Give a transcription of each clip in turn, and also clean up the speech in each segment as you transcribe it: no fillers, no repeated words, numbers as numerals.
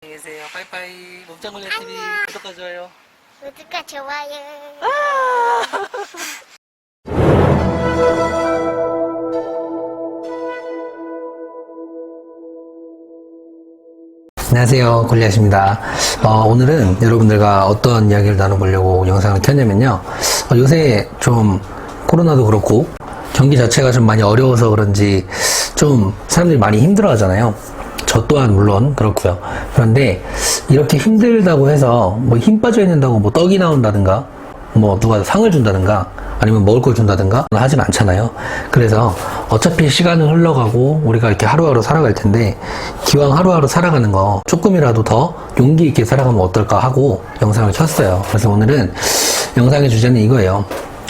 안녕히 계세요. 빠이빠이. 몸짱걸려 TV 구독과 좋아요. 구독과 좋아요. 안녕하세요, 골리앗입니다. 오늘은 여러분들과 어떤 이야기를 나눠보려고 영상을 켰냐면요. 요새 좀 코로나도 그렇고 경기 자체가 좀 많이 어려워서 그런지 좀 사람들이 많이 힘들어 하잖아요. 저 또한 물론 그렇고요. 그런데 이렇게 힘들다고 해서 뭐 힘 빠져 있는다고 뭐 떡이 나온다든가 뭐 누가 상을 준다든가 아니면 먹을 걸 준다든가 하진 않잖아요. 그래서 어차피 시간은 흘러가고 우리가 이렇게 하루하루 살아갈 텐데 기왕 하루하루 살아가는 거 조금이라도 더 용기 있게 살아가면 어떨까 하고 영상을 켰어요. 그래서 오늘은 영상의 주제는 이거예요.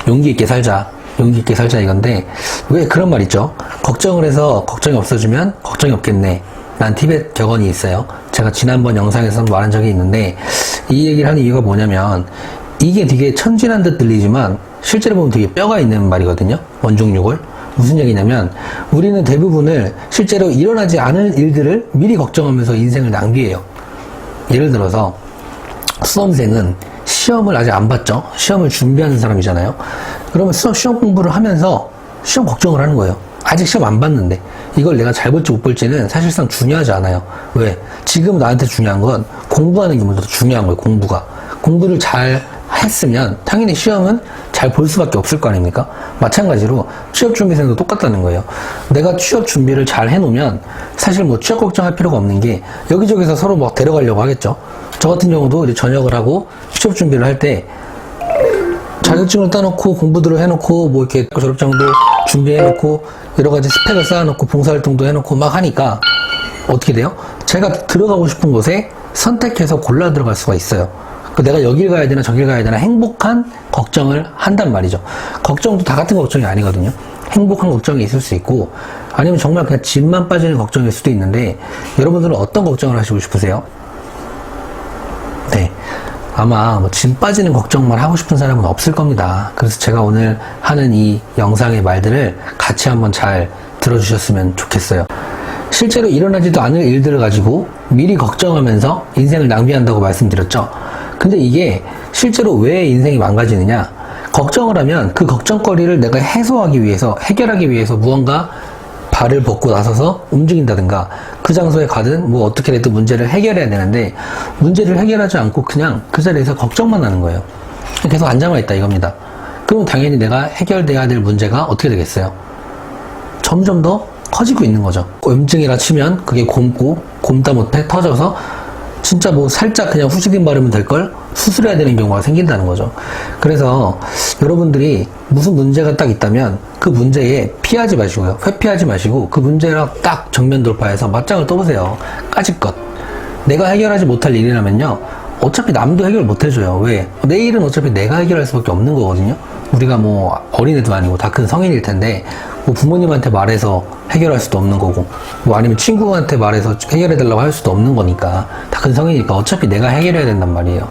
용기 있게 살자. 용기 있게 살자 이건데 왜 그런 말 있죠? 걱정을 해서 걱정이 없어지면 걱정이 없겠네. 난 티벳 격언이 있어요. 제가 지난번 영상에서 말한 적이 있는데 이 얘기를 하는 이유가 뭐냐면 이게 되게 천진한 듯 들리지만 실제로 보면 되게 뼈가 있는 말이거든요. 원중육을. 무슨 얘기냐면 우리는 대부분을 실제로 일어나지 않을 일들을 미리 걱정하면서 인생을 낭비해요. 예를 들어서 수험생은 시험을 아직 안 봤죠. 시험을 준비하는 사람이잖아요. 그러면 시험 공부를 하면서 시험 걱정을 하는 거예요. 아직 시험 안 봤는데 이걸 내가 잘 볼지 못 볼지는 사실상 중요하지 않아요. 왜? 지금 나한테 중요한 건 공부하는 게 먼저 더 중요한 거예요. 공부가. 공부를 잘 했으면 당연히 시험은 잘 볼 수밖에 없을 거 아닙니까? 마찬가지로 취업 준비생도 똑같다는 거예요. 내가 취업 준비를 잘 해놓으면 사실 뭐 취업 걱정할 필요가 없는 게 여기저기서 서로 막 데려가려고 하겠죠. 저 같은 경우도 이제 전역을 하고 취업 준비를 할 때 자격증을 따놓고 공부들을 해놓고 뭐 이렇게 졸업장도 준비해놓고 여러 가지 스펙을 쌓아놓고 봉사활동도 해놓고 막 하니까 어떻게 돼요? 제가 들어가고 싶은 곳에 선택해서 골라 들어갈 수가 있어요. 내가 여길 가야 되나 저길 가야 되나 행복한 걱정을 한단 말이죠. 걱정도 다 같은 걱정이 아니거든요. 행복한 걱정이 있을 수 있고 아니면 정말 그냥 짐만 빠지는 걱정일 수도 있는데 여러분들은 어떤 걱정을 하시고 싶으세요? 네. 아마 뭐 짐 빠지는 걱정만 하고 싶은 사람은 없을 겁니다. 그래서 제가 오늘 하는 이 영상의 말들을 같이 한번 잘 들어주셨으면 좋겠어요. 실제로 일어나지도 않을 일들을 가지고 미리 걱정하면서 인생을 낭비한다고 말씀드렸죠. 근데 이게 실제로 왜 인생이 망가지느냐? 걱정을 하면 그 걱정거리를 내가 해소하기 위해서, 해결하기 위해서 무언가 발을 벗고 나서서 움직인다든가 그 장소에 가든 뭐 어떻게 해도 문제를 해결해야 되는데 문제를 해결하지 않고 그냥 그 자리에서 걱정만 하는 거예요. 계속 앉아만 있다 이겁니다. 그럼 당연히 내가 해결돼야 될 문제가 어떻게 되겠어요? 점점 더 커지고 있는 거죠. 염증이라 치면 그게 곪다 못해 터져서 진짜 뭐 살짝 그냥 후시딘 바르면 될 걸 수술해야 되는 경우가 생긴다는 거죠. 그래서 여러분들이 무슨 문제가 딱 있다면 그 문제에 피하지 마시고요. 회피하지 마시고 그 문제랑 딱 정면 돌파해서 맞짱을 떠보세요. 까짓것. 내가 해결하지 못할 일이라면요. 어차피 남도 해결 못 해줘요. 왜? 내일은 어차피 내가 해결할 수밖에 없는 거거든요. 우리가 뭐 어린애도 아니고 다 큰 성인일 텐데 뭐 부모님한테 말해서 해결할 수도 없는 거고 뭐 아니면 친구한테 말해서 해결해달라고 할 수도 없는 거니까 다 큰 성인이니까 어차피 내가 해결해야 된단 말이에요.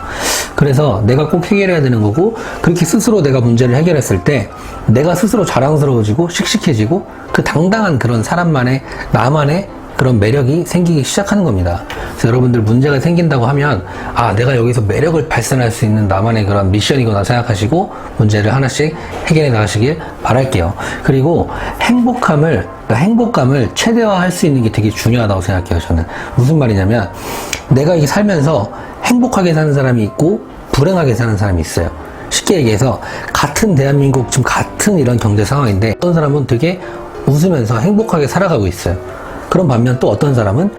그래서 내가 꼭 해결해야 되는 거고 그렇게 스스로 내가 문제를 해결했을 때 내가 스스로 자랑스러워지고 씩씩해지고 그 당당한 그런 사람만의 나만의 그런 매력이 생기기 시작하는 겁니다. 그래서 여러분들 문제가 생긴다고 하면 아 내가 여기서 매력을 발산할 수 있는 나만의 그런 미션이구나 생각하시고 문제를 하나씩 해결해 나가시길 바랄게요. 그리고 행복감을 최대화할 수 있는 게 되게 중요하다고 생각해요. 저는 무슨 말이냐면 내가 이렇게 살면서 행복하게 사는 사람이 있고 불행하게 사는 사람이 있어요. 쉽게 얘기해서 같은 대한민국 지금 같은 이런 경제 상황인데 어떤 사람은 되게 웃으면서 행복하게 살아가고 있어요. 그런 반면 또 어떤 사람은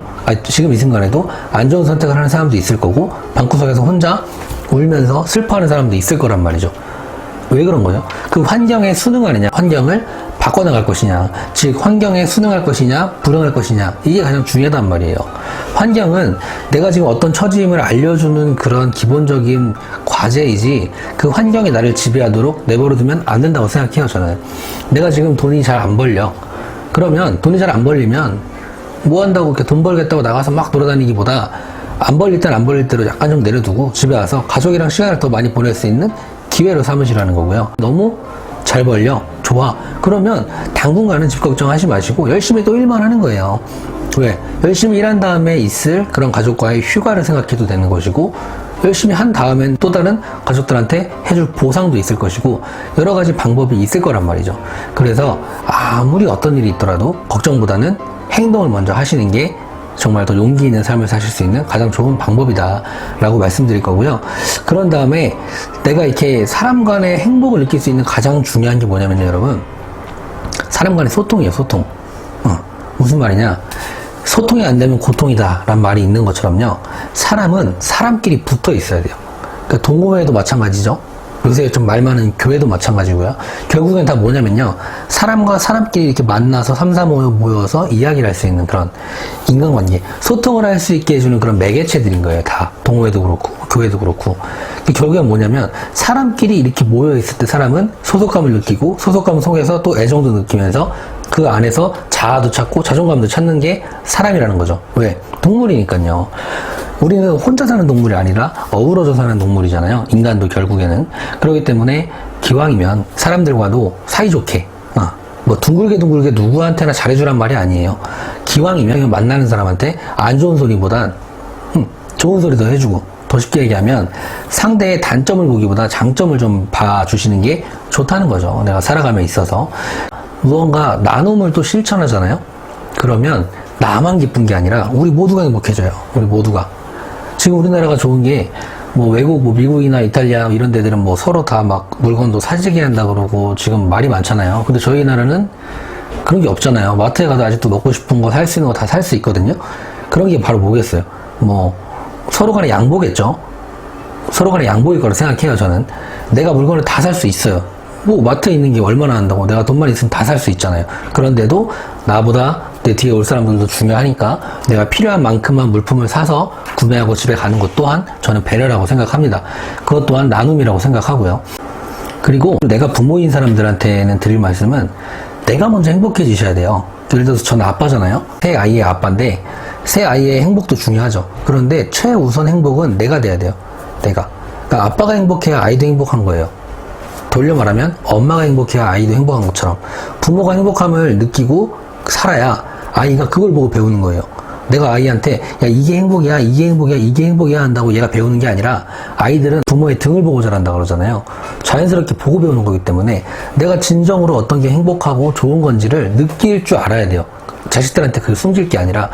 지금 이 순간에도 안 좋은 선택을 하는 사람도 있을 거고 방구석에서 혼자 울면서 슬퍼하는 사람도 있을 거란 말이죠. 왜 그런 거죠? 그 환경에 순응하느냐, 환경을 바꿔나갈 것이냐, 즉 환경에 순응할 것이냐, 불응할 것이냐, 이게 가장 중요하단 말이에요. 환경은 내가 지금 어떤 처지임을 알려주는 그런 기본적인 과제이지 그 환경이 나를 지배하도록 내버려두면 안 된다고 생각해요. 저는 내가 지금 돈이 잘 안 벌려. 그러면 돈이 잘 안 벌리면 뭐 한다고 이렇게 돈 벌겠다고 나가서 막 돌아다니기보다 안 벌릴 땐 안 벌릴 대로 약간 좀 내려두고 집에 와서 가족이랑 시간을 더 많이 보낼 수 있는 기회로 삼으시라는 거고요. 너무 잘 벌려. 좋아. 그러면 당분간은 집 걱정하지 마시고 열심히 또 일만 하는 거예요. 왜? 열심히 일한 다음에 있을 그런 가족과의 휴가를 생각해도 되는 것이고, 열심히 한 다음엔 또 다른 가족들한테 해줄 보상도 있을 것이고, 여러 가지 방법이 있을 거란 말이죠. 그래서 아무리 어떤 일이 있더라도 걱정보다는 행동을 먼저 하시는 게 정말 더 용기 있는 삶을 사실 수 있는 가장 좋은 방법이다 라고 말씀드릴 거고요. 그런 다음에 내가 이렇게 사람 간의 행복을 느낄 수 있는 가장 중요한 게 뭐냐면요, 여러분. 사람 간의 소통이에요, 소통. 무슨 말이냐? 소통이 안 되면 고통이다 라는 말이 있는 것처럼요, 사람은 사람끼리 붙어 있어야 돼요. 그러니까 동호회도 마찬가지죠. 요새 좀 말 많은 교회도 마찬가지고요. 결국엔 다 뭐냐면요, 사람과 사람끼리 이렇게 만나서 모여서 이야기를 할 수 있는 그런 인간관계, 소통을 할 수 있게 해주는 그런 매개체들인 거예요. 다 동호회도 그렇고 교회도 그렇고. 결국엔 뭐냐면, 사람끼리 이렇게 모여있을 때 사람은 소속감을 느끼고, 소속감 속에서 또 애정도 느끼면서 그 안에서 자아도 찾고 자존감도 찾는 게 사람이라는 거죠. 왜? 동물이니까요. 우리는 혼자 사는 동물이 아니라 어우러져 사는 동물이잖아요. 인간도 결국에는. 그렇기 때문에 기왕이면 사람들과도 사이좋게, 뭐 둥글게 누구한테나 잘해주란 말이 아니에요. 기왕이면 만나는 사람한테 안 좋은 소리보단 좋은 소리도 해주고, 더 쉽게 얘기하면 상대의 단점을 보기보다 장점을 좀 봐주시는 게 좋다는 거죠. 내가 살아감에 있어서. 무언가 나눔을 또 실천하잖아요. 그러면 나만 기쁜 게 아니라 우리 모두가 행복해져요. 우리 모두가. 지금 우리나라가 좋은 게, 뭐 외국, 뭐 미국이나 이탈리아 이런 데들은 뭐 서로 다 막 물건도 사재기 한다 그러고 지금 말이 많잖아요. 근데 저희 나라는 그런 게 없잖아요. 마트에 가도 아직도 먹고 싶은 거, 살 수 있는 거 다 살 수 있거든요. 그런 게 바로 뭐겠어요? 뭐 서로 간에 양보겠죠. 서로 간에 양보일 거라 생각해요, 저는. 내가 물건을 다 살 수 있어요. 뭐 마트에 있는 게 얼마나 한다고. 내가 돈만 있으면 다 살 수 있잖아요. 그런데도 나보다 내 뒤에 올 사람들도 중요하니까 내가 필요한 만큼만 물품을 사서 구매하고 집에 가는 것 또한 저는 배려라고 생각합니다. 그것 또한 나눔이라고 생각하고요. 그리고 내가 부모인 사람들한테는 드릴 말씀은, 내가 먼저 행복해지셔야 돼요. 예를 들어서 저는 아빠잖아요. 새 아이의 아빠인데 새 아이의 행복도 중요하죠. 그런데 최우선 행복은 내가 돼야 돼요. 내가. 그러니까 아빠가 행복해야 아이도 행복한 거예요. 돌려 말하면 엄마가 행복해야 아이도 행복한 것처럼, 부모가 행복함을 느끼고 살아야 아이가 그걸 보고 배우는 거예요. 내가 아이한테 야 이게 행복이야, 이게 행복이야, 이게 행복이야 한다고 얘가 배우는 게 아니라, 아이들은 부모의 등을 보고 자란다 그러잖아요. 자연스럽게 보고 배우는 거기 때문에 내가 진정으로 어떤 게 행복하고 좋은 건지를 느낄 줄 알아야 돼요. 자식들한테 그걸 숨길 게 아니라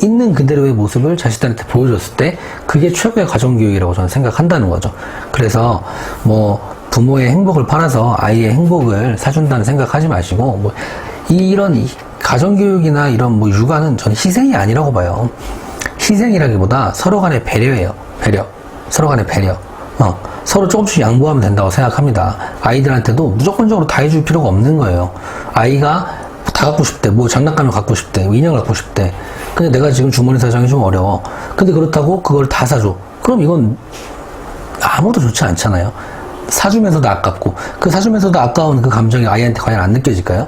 있는 그대로의 모습을 자식들한테 보여줬을 때 그게 최고의 가정교육이라고 저는 생각한다는 거죠. 그래서 뭐 부모의 행복을 팔아서 아이의 행복을 사준다는 생각하지 마시고, 뭐 이런 가정교육이나 이런 뭐 육아는 저는 희생이 아니라고 봐요. 희생이라기보다 서로 간의 배려예요. 배려. 서로 간의 배려. 서로 조금씩 양보하면 된다고 생각합니다. 아이들한테도 무조건적으로 다 해줄 필요가 없는 거예요. 아이가 다 갖고 싶대. 뭐 장난감을 갖고 싶대. 뭐 인형을 갖고 싶대. 근데 내가 지금 주머니 사정이 좀 어려워. 근데 그렇다고 그걸 다 사줘. 그럼 이건 아무도 좋지 않잖아요. 사주면서도 아깝고, 그 사주면서도 아까운 그 감정이 아이한테 과연 안 느껴질까요?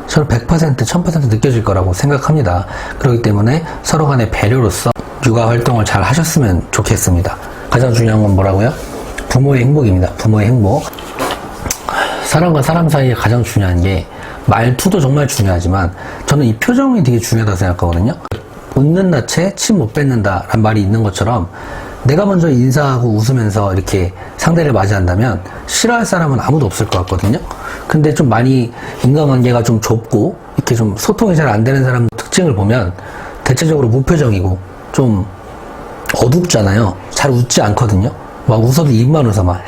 저는 100%, 1000% 느껴질 거라고 생각합니다. 그렇기 때문에 서로 간의 배려로서 육아 활동을 잘 하셨으면 좋겠습니다. 가장 중요한 건 뭐라고요? 부모의 행복입니다. 부모의 행복. 사람과 사람 사이에 가장 중요한 게, 말투도 정말 중요하지만 저는 이 표정이 되게 중요하다고 생각하거든요. 웃는 낯에 침 못 뱉는다 라는 말이 있는 것처럼, 내가 먼저 인사하고 웃으면서 이렇게 상대를 맞이한다면 싫어할 사람은 아무도 없을 것 같거든요. 근데 좀 많이 인간관계가 좀 좁고 이렇게 좀 소통이 잘 안 되는 사람 특징을 보면 대체적으로 무표정이고 좀 어둡잖아요. 잘 웃지 않거든요. 막 웃어도 입만 웃어 막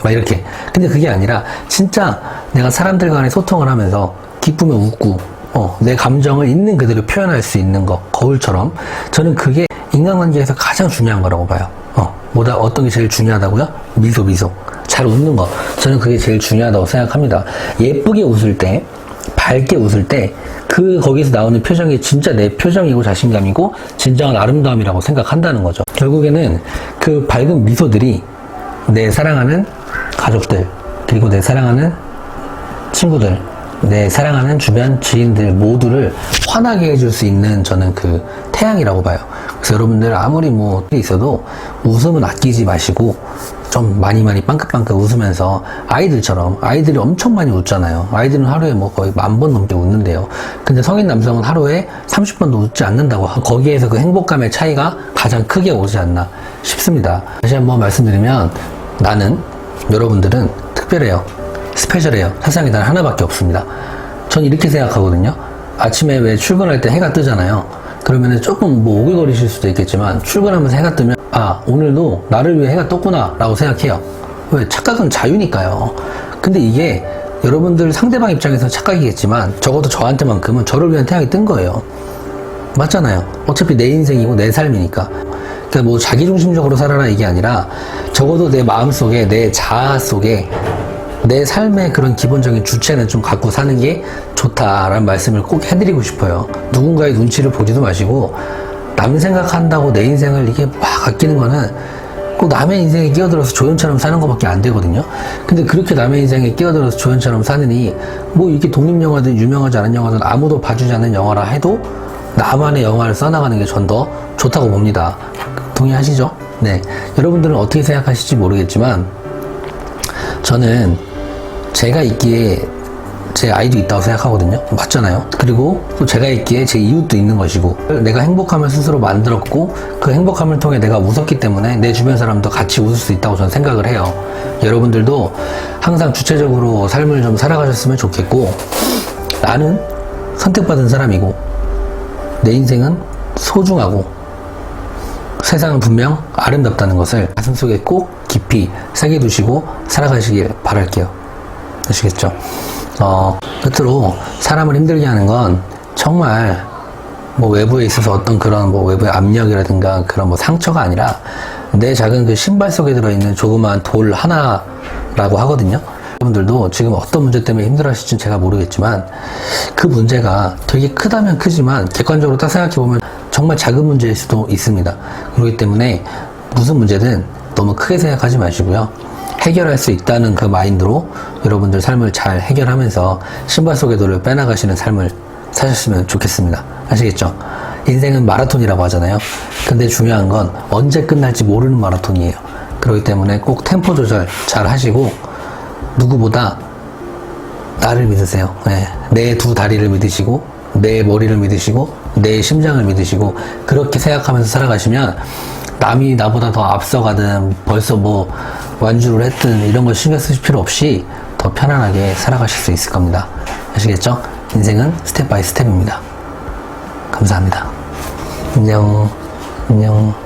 이렇게. 근데 그게 아니라 진짜 내가 사람들 간에 소통을 하면서 기쁘면 웃고 내 감정을 있는 그대로 표현할 수 있는 거, 거울처럼. 저는 그게 인간관계에서 가장 중요한 거라고 봐요. 뭐다 어떤 게 제일 중요하다고요? 미소. 잘 웃는 거. 저는 그게 제일 중요하다고 생각합니다. 예쁘게 웃을 때, 밝게 웃을 때, 거기서 나오는 표정이 진짜 내 표정이고 자신감이고 진정한 아름다움이라고 생각한다는 거죠. 결국에는 그 밝은 미소들이 내 사랑하는 가족들, 그리고 내 사랑하는 친구들, 내 사랑하는 주변 지인들 모두를 환하게 해줄 수 있는, 저는 그 태양이라고 봐요. 그래서 여러분들 아무리 뭐 있어도 웃음은 아끼지 마시고 좀 많이 빵긋빵긋 웃으면서 아이들처럼, 아이들이 엄청 많이 웃잖아요. 아이들은 하루에 뭐 거의 10,000번 넘게 웃는데요. 근데 성인 남성은 하루에 30번도 웃지 않는다고. 거기에서 그 행복감의 차이가 가장 크게 오지 않나 싶습니다. 다시 한번 말씀드리면 나는, 여러분들은 특별해요. 스페셜해요. 세상에 단 하나밖에 없습니다. 전 이렇게 생각하거든요. 아침에 왜 출근할 때 해가 뜨잖아요. 그러면은 조금 뭐 오글거리실 수도 있겠지만 출근하면서 해가 뜨면 아, 오늘도 나를 위해 해가 떴구나 라고 생각해요. 왜? 착각은 자유니까요. 근데 이게 여러분들 상대방 입장에서 착각이겠지만 적어도 저한테만큼은 저를 위한 태양이 뜬 거예요. 맞잖아요. 어차피 내 인생이고 내 삶이니까. 그러니까 뭐 자기중심적으로 살아라 이게 아니라 적어도 내 마음속에, 내 자아 속에 내 삶의 그런 기본적인 주체는 좀 갖고 사는 게 좋다라는 말씀을 꼭 해드리고 싶어요. 누군가의 눈치를 보지도 마시고 남 생각한다고 내 인생을 이게 막 아끼는 거는 꼭 남의 인생에 끼어들어서 조연처럼 사는 것밖에 안 되거든요. 근데 그렇게 남의 인생에 끼어들어서 조연처럼 사느니 뭐 이렇게 독립영화든 유명하지 않은 영화든 아무도 봐주지 않는 영화라 해도 나만의 영화를 써나가는 게 전 더 좋다고 봅니다. 동의하시죠? 네. 여러분들은 어떻게 생각하실지 모르겠지만 저는 제가 있기에 제 아이도 있다고 생각하거든요. 맞잖아요. 그리고 또 제가 있기에 제 이웃도 있는 것이고 내가 행복함을 스스로 만들었고 그 행복함을 통해 내가 웃었기 때문에 내 주변 사람도 같이 웃을 수 있다고 저는 생각을 해요. 여러분들도 항상 주체적으로 삶을 좀 살아가셨으면 좋겠고 나는 선택받은 사람이고 내 인생은 소중하고 세상은 분명 아름답다는 것을 가슴속에 꼭 깊이 새겨두시고 살아가시길 바랄게요. 아시겠죠? 끝으로 사람을 힘들게 하는 건 정말 뭐 외부에 있어서 어떤 그런 뭐 외부의 압력이라든가 그런 뭐 상처가 아니라 내 작은 그 신발 속에 들어있는 조그만 돌 하나라고 하거든요. 여러분들도 지금 어떤 문제 때문에 힘들어 하실지는 제가 모르겠지만 그 문제가 되게 크다면 크지만 객관적으로 딱 생각해보면 정말 작은 문제일 수도 있습니다. 그렇기 때문에 무슨 문제든 너무 크게 생각하지 마시고요. 해결할 수 있다는 그 마인드로 여러분들 삶을 잘 해결하면서 신발 속의 돌을 빼나가시는 삶을 사셨으면 좋겠습니다. 아시겠죠? 인생은 마라톤이라고 하잖아요. 근데 중요한 건 언제 끝날지 모르는 마라톤이에요. 그렇기 때문에 꼭 템포 조절 잘 하시고 누구보다 나를 믿으세요. 네. 내 두 다리를 믿으시고 내 머리를 믿으시고 내 심장을 믿으시고 그렇게 생각하면서 살아가시면 남이 나보다 더 앞서가든 벌써 뭐 완주를 했든 이런 걸 신경 쓰실 필요 없이 더 편안하게 살아가실 수 있을 겁니다. 아시겠죠? 인생은 스텝 바이 스텝입니다. 감사합니다. 안녕. 안녕.